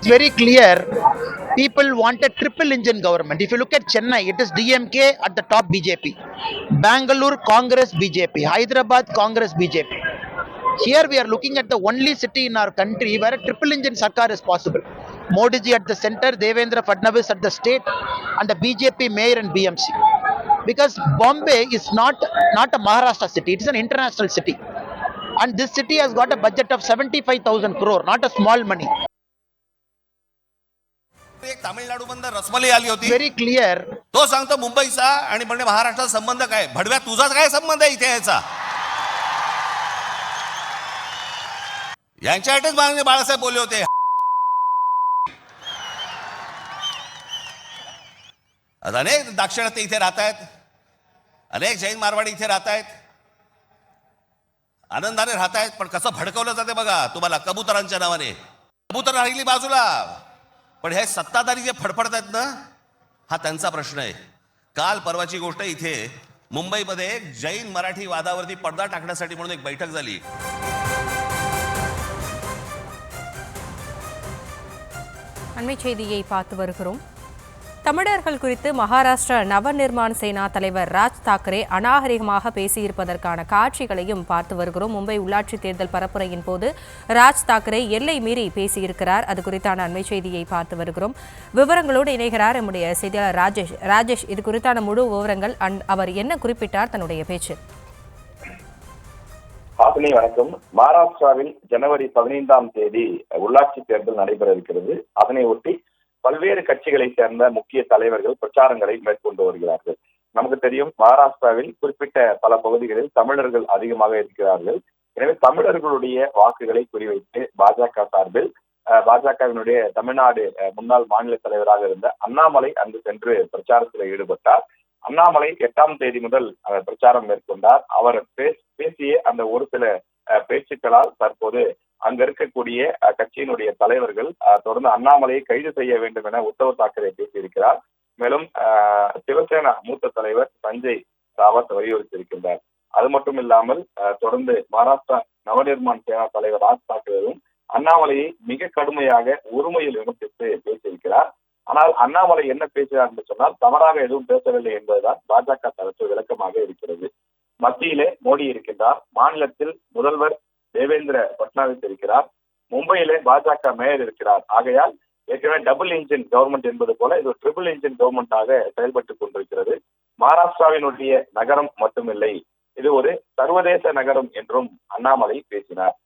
It's very clear people want a triple engine government. If you look at Chennai, it is DMK at the top, BJP. Bangalore, Congress, BJP. Hyderabad, Congress, BJP. Here we are looking at the only city in our country where a triple engine Sarkar is possible. Modi ji at the center, Devendra Fadnavis at the state, and the BJP mayor and BMC. Because Bombay is not a Maharashtra city, it is an international city. And this city has got a budget of 75,000 crore, not a small money. एक तामिळनाडू बंद रसमलाई आली होती. Very clear. तो सांगतो मुंबईचा आणि म्हणजे महाराष्ट्राचा संबंध काय? भडव्या तुझाच काय संबंध आहे इथे याचा? यांच्यासाठीच माननीय बाळासाहेब बोलले होते. अनेक दाक्षिणात्य इथे राहत आहेत, अनेक जैन मारवाडी इथे राहत आहेत, आनंदाने राहत आहेत. पण कसं भडकवलं जाते बघा तुम्हाला कबुतरांच्या नावाने. कबुतर राहिली बाजूला, पण हे सत्ताधारी जे फडफडत आहेत ना, हा त्यांचा प्रश्न आहे. काल परवाची गोष्ट, इथे मुंबईमध्ये एक जैन मराठी वादावरती पडदा टाकण्यासाठी म्हणून एक बैठक झाली. அண்மை செய்தியை பார்த்து வருகிறோம். தமிழர்கள் குறித்து மகாராஷ்டிரா நவநிர்மாண் சேனா தலைவர் ராஜ் தாக்கரே அநாகரிகமாக பேசியிருப்பதற்கான காட்சிகளையும் பார்த்து வருகிறோம். மும்பை உள்ளாட்சி தேர்தல் பரப்புரையின் போது ராஜ் தாக்கரே எல்லை மீறி பேசியிருக்கிறார். அது குறித்தான அண்மை செய்தியை பார்த்து வருகிறோம். விவரங்களோடு இணைகிறார் நம்முடைய செய்தியாளர் ராஜேஷ், இது குறித்தான முழு விவரங்கள், அவர் என்ன குறிப்பிட்டார் தன்னுடைய பேச்சு? வணக்கம். மகாராஷ்டிராவில் ஜனவரி 15ஆம் தேதி உள்ளாட்சி தேர்தல் நடைபெற இருக்கிறது. அதனை ஒட்டி பல்வேறு கட்சிகளை சேர்ந்த முக்கிய தலைவர்கள் பிரச்சாரங்களை மேற்கொண்டு வருகிறார்கள். நமக்கு தெரியும், மகாராஷ்டிராவில் குறிப்பிட்ட பல பகுதிகளில் தமிழர்கள் அதிகமாக இருக்கிறார்கள். எனவே தமிழர்களுடைய வாக்குகளை குறிவைத்து பாஜக சார்பில் பாஜகவினுடைய தமிழ்நாடு முன்னாள் மாநில தலைவராக இருந்த அண்ணாமலை அங்கு சென்று பிரச்சாரத்தில் ஈடுபட்டார். அண்ணாமலை 8ஆம் தேதி முதல் பிரச்சாரம் மேற்கொண்டார். அவர் பேசிய அந்த ஒரு சில பேச்சுக்களால் தற்போது அங்க இருக்கக்கூடிய கட்சியினுடைய தலைவர்கள் தொடர்ந்து அண்ணாமலையை கைது செய்ய வேண்டும் என உத்தவ் தாக்கரே பேசியிருக்கிறார். மேலும் சிவசேனா மூத்த தலைவர் சஞ்சய் ராவத் வலியுறுத்தியிருக்கின்றார். அது மட்டும் இல்லாமல் தொடர்ந்து மகாராஷ்டிரா நவநிர்மாண் சேனா தலைவர் ராஜ் தாக்கரேவும் அண்ணாமலையை மிக கடுமையாக ஒருமையில் விமர்சித்து பேசியிருக்கிறார். ஆனால் அண்ணாமலை என்ன பேசுகிறார் என்று சொன்னால் தவறாக எதுவும் பேசவில்லை என்பதுதான் பாஜக தரப்பு விளக்கமாக இருக்கிறது. மத்தியிலே மோடி இருக்கின்றார், மாநிலத்தில் முதல்வர் தேவேந்திர பட்னாவிஸ் இருக்கிறார், மும்பையிலே பாஜக மேயர் இருக்கிறார். ஆகையால் ஏற்கனவே டபுள் இன்ஜின் கவர்மெண்ட் என்பது போல இது ட்ரிபிள் இன்ஜின் கவர்மெண்டாக செயல்பட்டுக் கொண்டிருக்கிறது. மகாராஷ்டிராவினுடைய நகரம் மட்டுமில்லை, இது ஒரு சர்வதேச நகரம் என்றும் அண்ணாமலை பேசினார்.